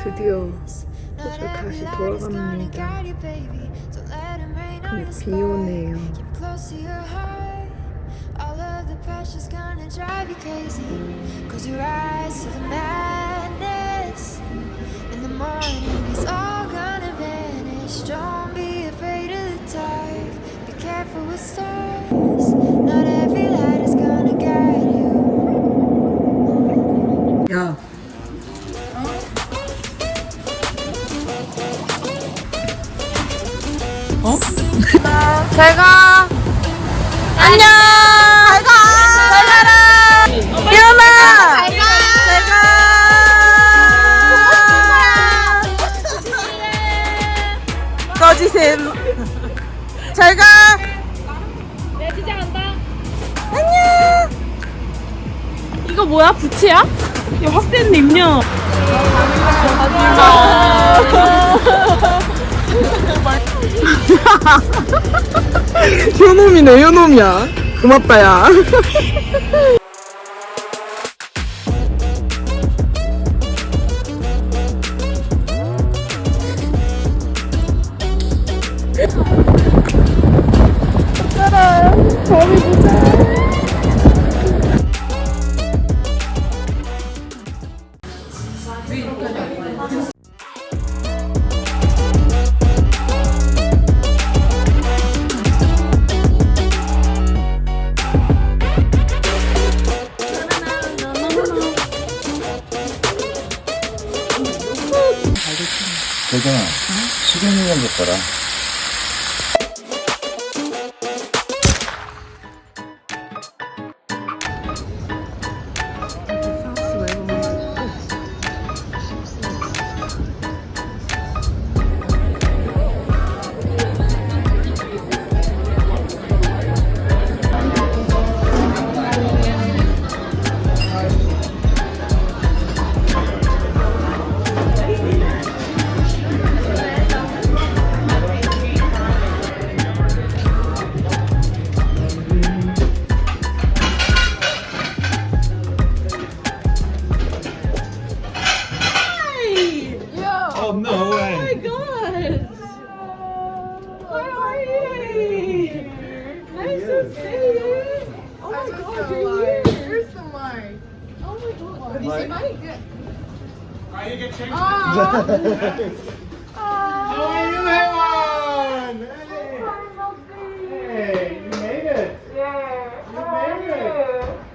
드디어 호주 다시 돌아갑니다. 근데 비 오네요. 야. 어? 잘가. 안녕. 잘가. 잘가라. 일어나. 잘가. 잘가. 꺼지셈. 잘가. 네, 진짜 간다. 안녕. 이거 뭐야? 부채야? 이거 확대는 입냐? 효놈이네, 효놈이야. 고맙다, 야. 짜라, 범이 보자. 대전아, 시계는 줬더라. Oh, no way. Oh my god! How are you? Nice to see you. Oh my god, you're here. Here's the mic. Oh my god. Did you see Mike? Yeah. You get changed. How are you, 혜원? Hey, you made it. Yeah. You made it.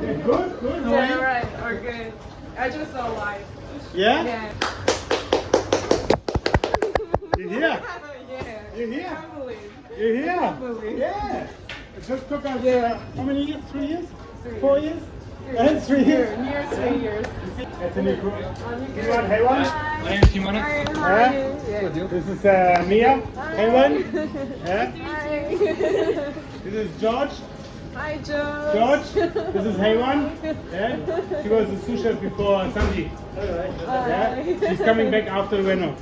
Yeah, good, good. How are Yeah, you? right. Or good. I just saw live. Yeah? Yeah. You're here. Yeah. You're here. Can't believe. You're here. Can't believe. Yeah. It just took us, how many years? 3 years? 4 years? And 3 years. Near 3 years. That's a new group. You want 혜원? Hi, how are you? Yeah. This is Mia. 혜원. Yeah. Hi. This is George. Hi, Joe. George. This is 혜원. Yeah. She was a sous chef before Sandy. Yeah. She's coming back after Reno.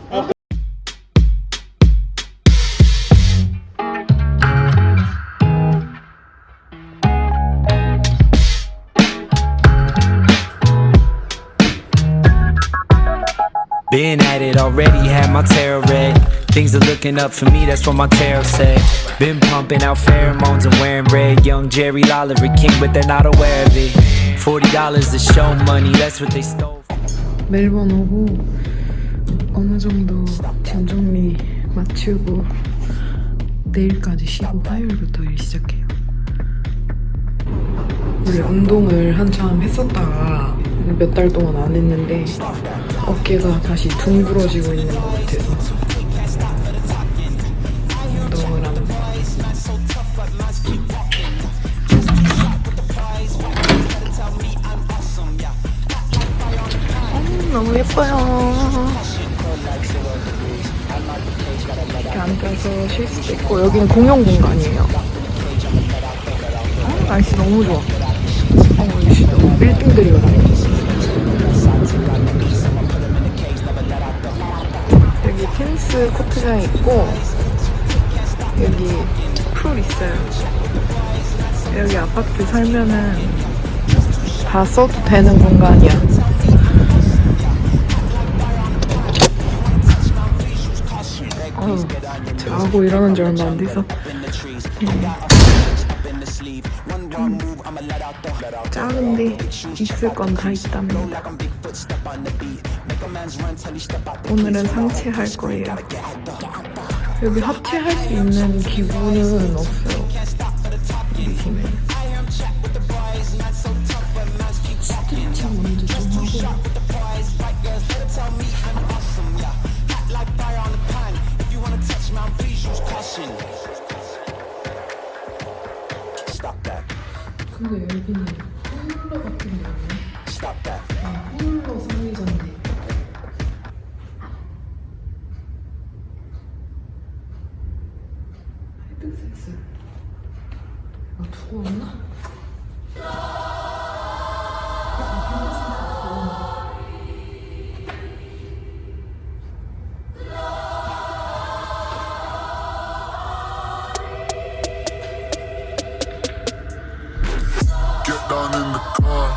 Been at it already, had my tarot read. Things are looking up for me, that's what my tarot said. Been pumping out pheromones and wearing red. Young Jerry Lawler, a king, but they're not aware of it. $40 to show money, that's what they stole. 멜번 오고 어느 정도 짐 정리 마치고 내일까지 쉬고 화요일부터 일 시작해요. 원래 운동을 한참 했었다가 몇 달 동안 안 했는데 어깨가 다시 둥그러지고 있는 것 같아서 운동을 하는 것 같아요. 너무 예뻐요. 이렇게 앉아서 쉴 수도 있고 여기는 공용 공간이에요. 날씨 너무 좋아. 날씨 너무 빌딩들이거든요. 여기 테니스 코트장 있고 여기 풀 있어요. 여기 아파트 살면은 다 써도 되는 공간이야. 자고 일어난 지 얼마 안 돼서 작은데 있을 건 다 있답니다. 오늘은 상체할 거예요. 여기 하체할 수 있는 기구는 없어요. 우리 팀에. 스트레칭 먼저 좀 하고. 근데 여기는 홀로 같은 게 없네. 홀로 상의자인데. 헤드셋을 두고 왔나? Down in the car,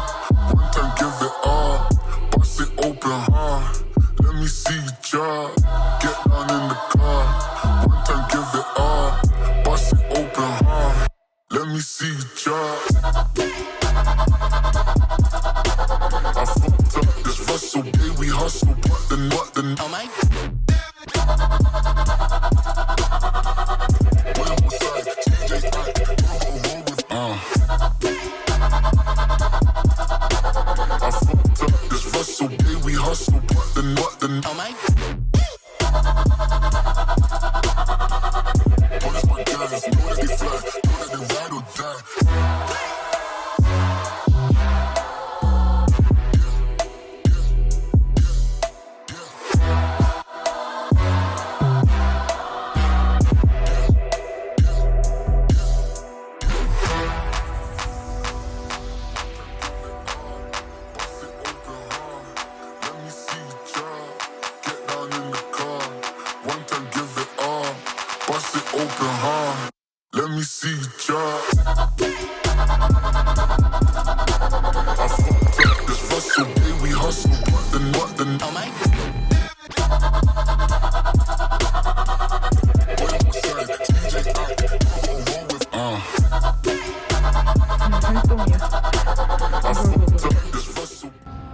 one time give it all, bust it open hard, let me see your jaw. Get down in the car, one time give it all, bust it open hard, let me see your jaw. I fucked up this Russell, yeah, we hustle, but the oh my. Let me see your jaw. I fucked up this Russell, yeah, we hustle, but the oh my.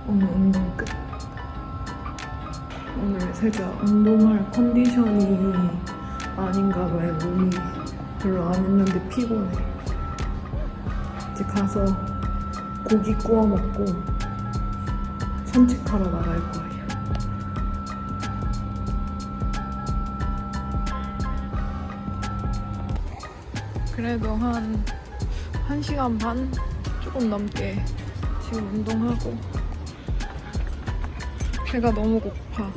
오늘 운동 끝. 오늘 제가 운동할 컨디션이 아닌가 봐요. 몸이 별로 안 했는데 피곤해. 이제 가서 고기 구워 먹고 산책하러 나갈 거예요. 그래도 한 1시간 반 조금 넘게 지금 운동하고 배가 너무 고파.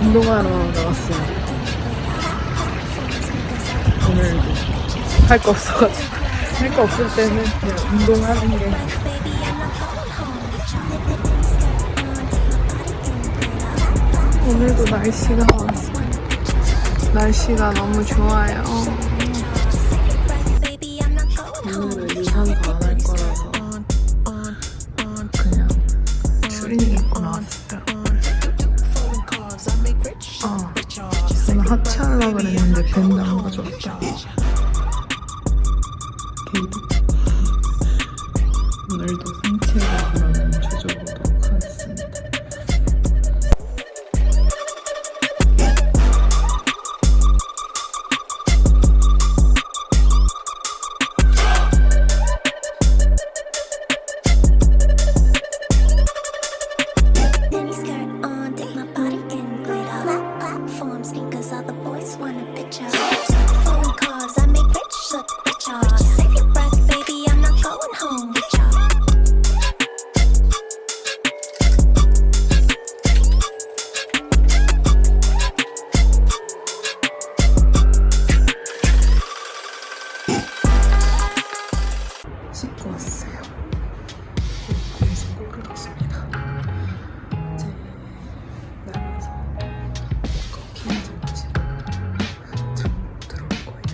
운동하러 나왔어요. 오늘도 할 거 없어가지고 할 거 없을 때는 그냥 운동하는 게 오늘도 날씨가 너무 좋아요. 오늘은 유산소 안 할 거라서 그냥 추리닝 입고 나왔어요. 저는 하체하려고 그랬는데 밴드 안 가져왔다. 오늘도 상체를 그러면 조져보도록 하겠습니다. Save your breath, 씻고 왔어요. 그래서 꼭 긁었습니다. 이제 나가서 커피 좀 마시고 잠 들어올 거예요.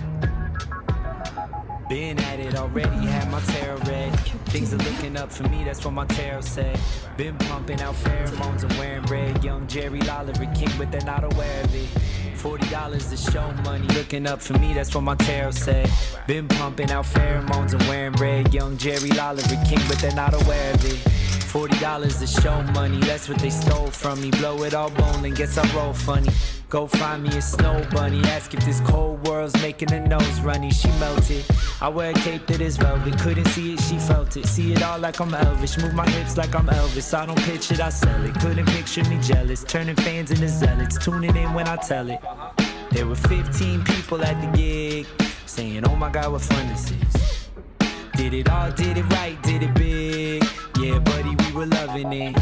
Been at it already, had my tarot read. Things are looking up for me, that's what my tarot said. Been pumping out pheromones and wearing red. Young Jerry Lolliver King, but they're not aware of it. $40 to show money, looking up for me, that's what my tarot said. Been pumping out pheromones and wearing red. Young Jerry Lolliver King, but they're not aware of it. $40 to show money, that's what they stole from me. Blow it all bone and guess I roll funny. Go find me a snow bunny. Ask if this cold world's making her nose runny. She melted. I wear a cape that is velvet. Couldn't see it, she felt it. See it all like I'm Elvis. Move my hips like I'm Elvis. I don't pitch it, I sell it. Couldn't picture me jealous. Turning fans into zealots. Tuning in when I tell it. There were 15 people at the gig saying, oh my God, what fun this is. Did it all, did it right, did it big. Yeah, buddy, we were loving it.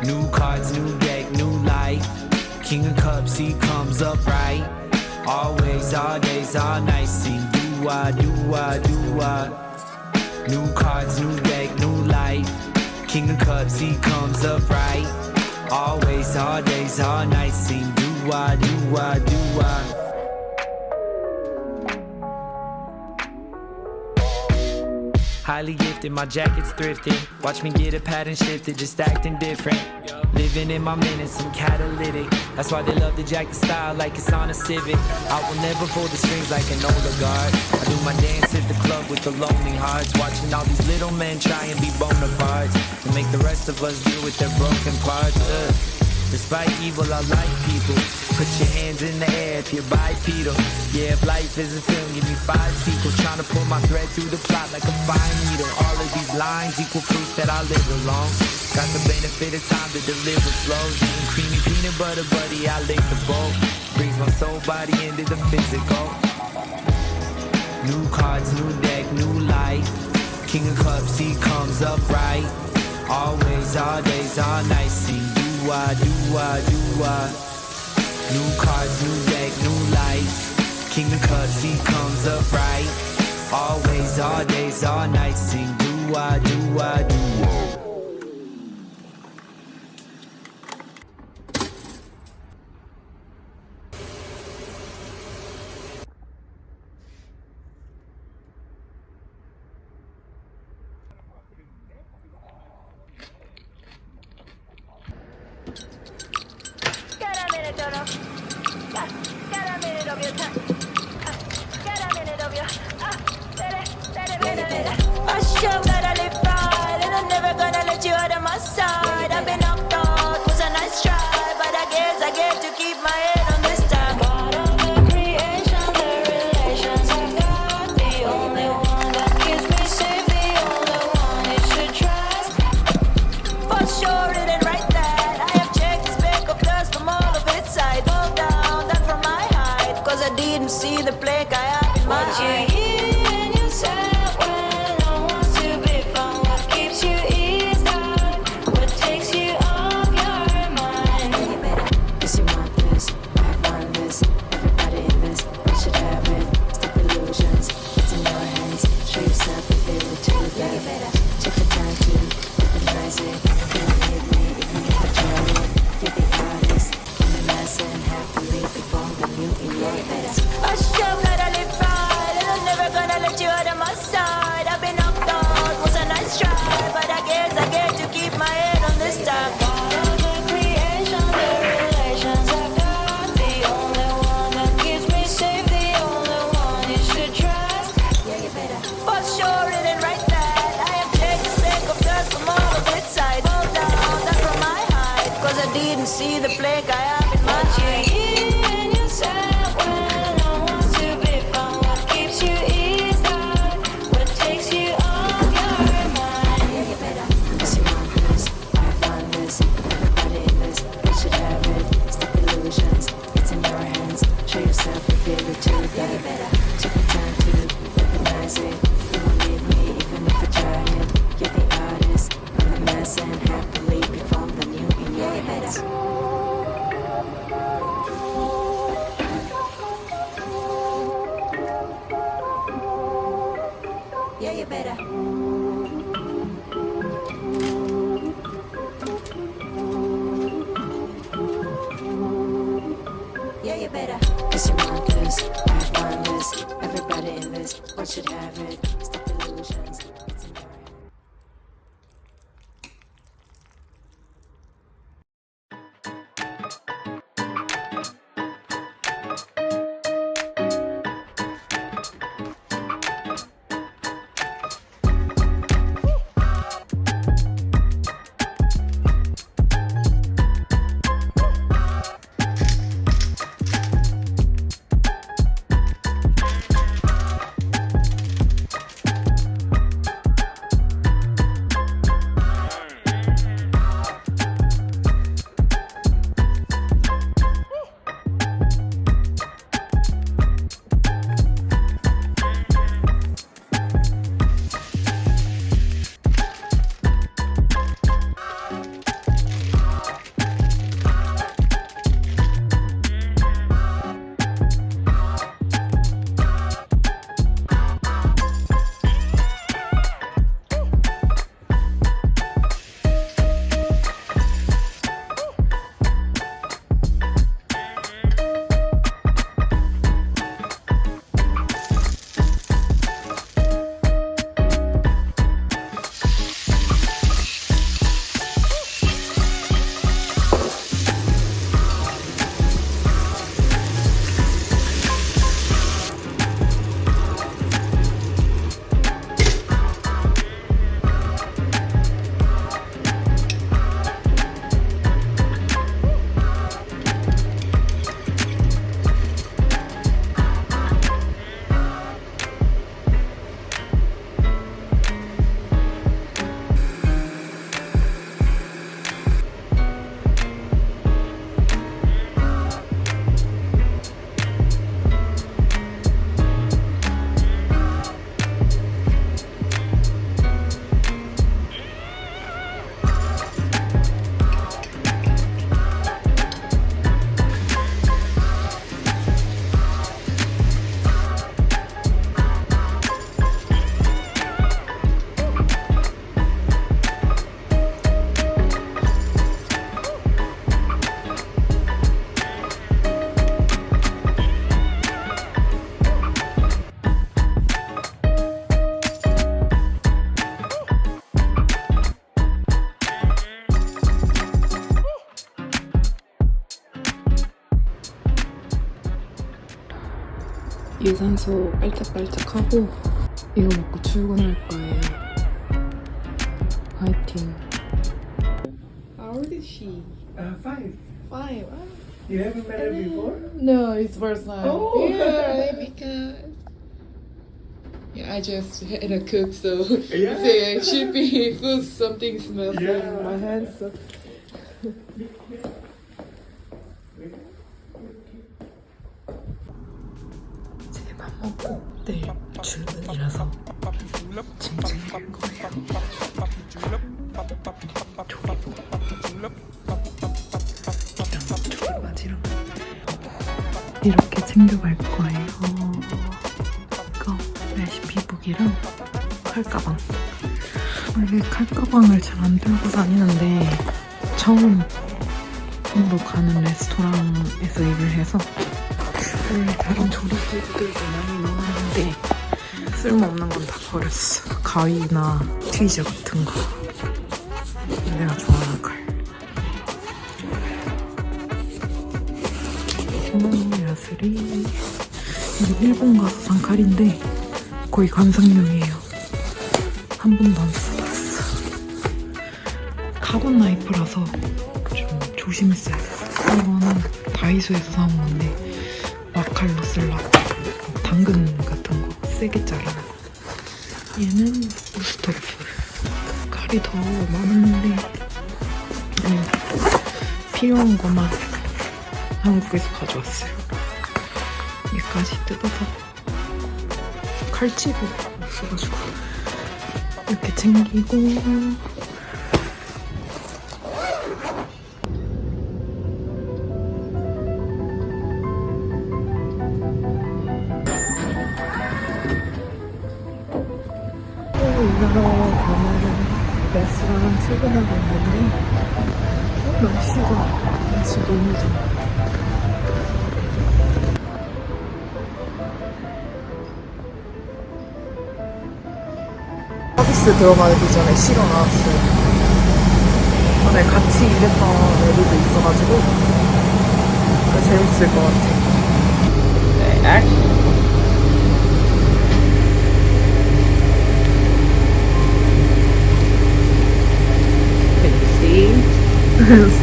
New cards, new deck, new life. King of Cups, he comes up right. Always, all days, all nights. Sing do-I, do-I, do-I. New cards, new deck, new life. King of Cups, he comes up right. Always, all days, all nights. Sing do-I, do-I, do-I. Highly gifted, my jacket's thrifted. Watch me get a pattern shifted, just acting different. Living in my minutes, I'm catalytic. That's why they love the jacket style like it's on a Civic. I will never pull the strings like an oligarch. I do my dance at the club with the lonely hearts. Watching all these little men try and be Bonapartes and make the rest of us deal with their broken parts. Despite evil, I like people. Put your hands in the air if you're bipedal. Yeah, if life is a film, give me 5 sequels. Trying to pull my thread through the plot like a fine needle. All of these lines equal proof that I live alone. Got the benefit of time to deliver flows. Eating creamy peanut butter, buddy, I lick the bowl. Brings my soul body into the physical. New cards, new deck, new life. King of Cups, he comes up right. Always, all days, all nights. Sing do-I, do-I, do-I. New cards, new deck, new life. King of Cups, he comes up right. Always, all days, all nights. Sing do-I, do-I, do-I. I sure gotta live right, and I'm never gonna let you out of my side. I've been knocked out, was a nice try, but I guess I get to keep my head on this time. Part of the creation, the relations I got, the only one that keeps me safe, the only one you should trust. For sure it ain't right that I have checked the speck of dust from all of its side. Fall down, that from my height, cause I didn't see the plague I have in my eye. See the plague I have in my eye. In yourself when no one's to be found. What keeps you eased out? What takes you off your mind? Yeah, you better. Cause you want this, I want this. Everybody in this, you should have it. Stop illusions, it's in your hands. Show yourself, reveal it to the better. Take the time to recognize it. You won't leave me even if I try it. You're the artist, I'm the mess and happily perform the new in your heads. Yeah, you better. Yeah, you better. It's your mind, cause I have one list. Everybody in this, what should have it? Stop illusions. It's enjoyable. 유산소 깔짝깔짝하고 이거 먹고 출근할 거예요. 화이팅. How old is she? 5. 5. You haven't met her before? No, it's first time. Oh. Yeah, because I just had a cook, so Yeah. there should be food. Something smells Yeah. in my hands. So. 제 밥 먹고 내일 출근이라서 짐 챙길 거예요. 조리 바지랑 이렇게 챙겨갈 거예요. 이거 레시피북이랑 칼가방. 원래 칼가방을 잘 안 들고 다니는데 처음으로 가는 레스토랑에서 일을 해서 원래 다른 조리기구들도 많이 넣었는데 쓸모없는 건 다 버렸어. 가위나 트위저 같은 거. 내가 좋아하는 칼. 소나무 야스리. 이거 일본 가서 산 칼인데 거의 관상용이에요. 한 번도 안 써봤어. 카본 나이프라서 좀 조심했어요. 이거는 다이소에서 사온 건데 마칼로 쓰려고 당근 같은 거 세게 자르는 거. 얘는 우스토프. 칼이 더 많은데 그냥 필요한 거만 한국에서 가져왔어요. 얘까지 뜯어서 칼집이 없어가지고 이렇게 챙기고. 일하러 가는 레스토랑 출근하고 있는데 날씨 너무 좋아. 서비스 들어가기 전에 쉬러 나왔어요. 전에 같이 일했던 애들도 있어가지고 재밌을 것 같아.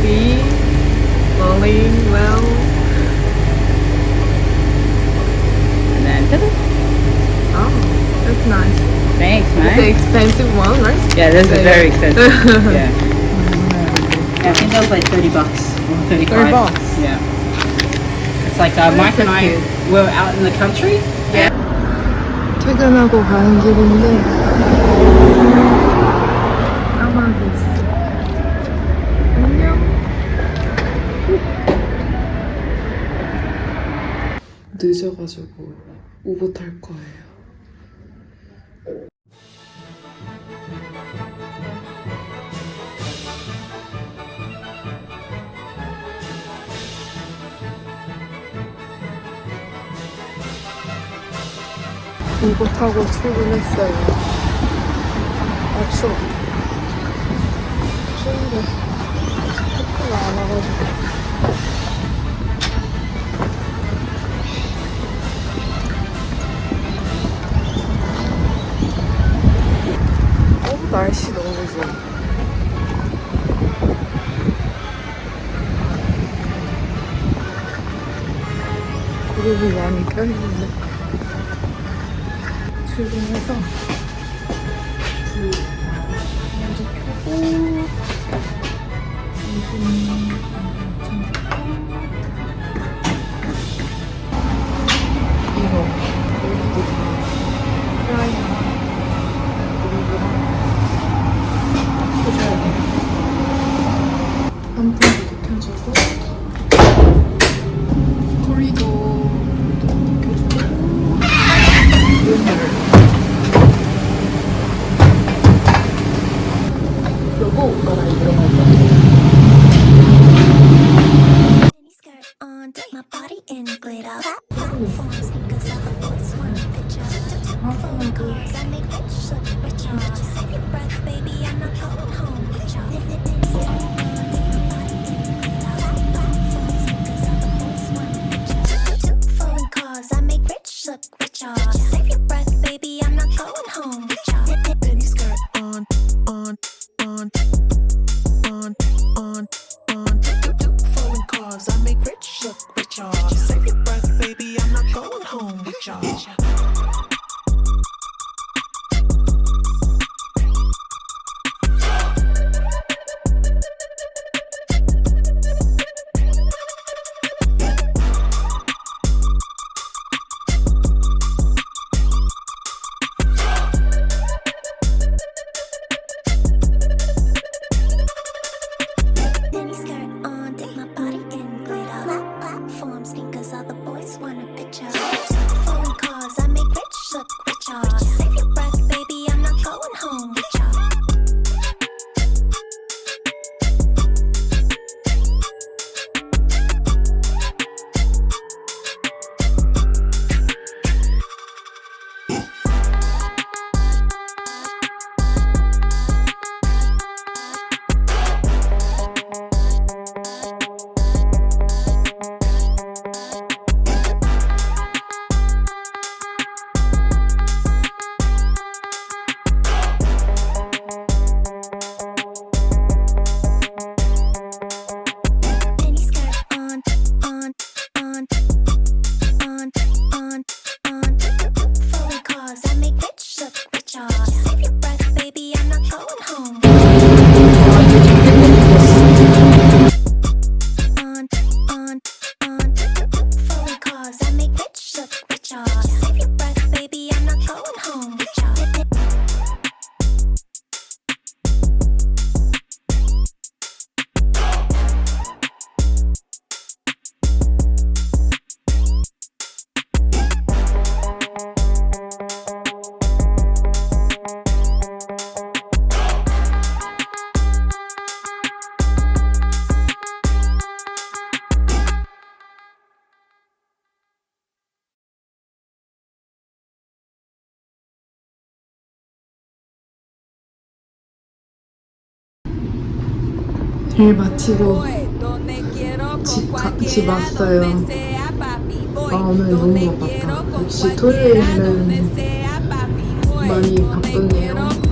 See, rolling well. And then to the Oh, that's nice. thanks, It's the man. expensive one, right? Yeah, this is very expensive. Yeah. Yeah, I think that was like $30 or 35. $30? Yeah. It's like Mike and I were out in the country. Yeah. 퇴근하고 가는 길인데 까마귀 있어. 안녕. 늦어가지고 우버 탈 거예요. 우버 타고 출근했어요. 아 추워. 추운데 학교가 안 와가지고. 날씨 너무 좋아. 구름이 많이 껴있는데 출근해서 불 먼저 켜고 이거 여기도 다 프라이랑 그리브랑 켜줘야 돼요. 한편부터 켜주고 코리도도 켜주고 그리고 갈아입으러 갈 거예요. Skirt on, take my body in glitter. Platform sneakers, all the boys want a picture. 일 마치고 집 왔어요. 아, 오늘 너무 바빴다. 역시 토요일은 많이 바쁘네요.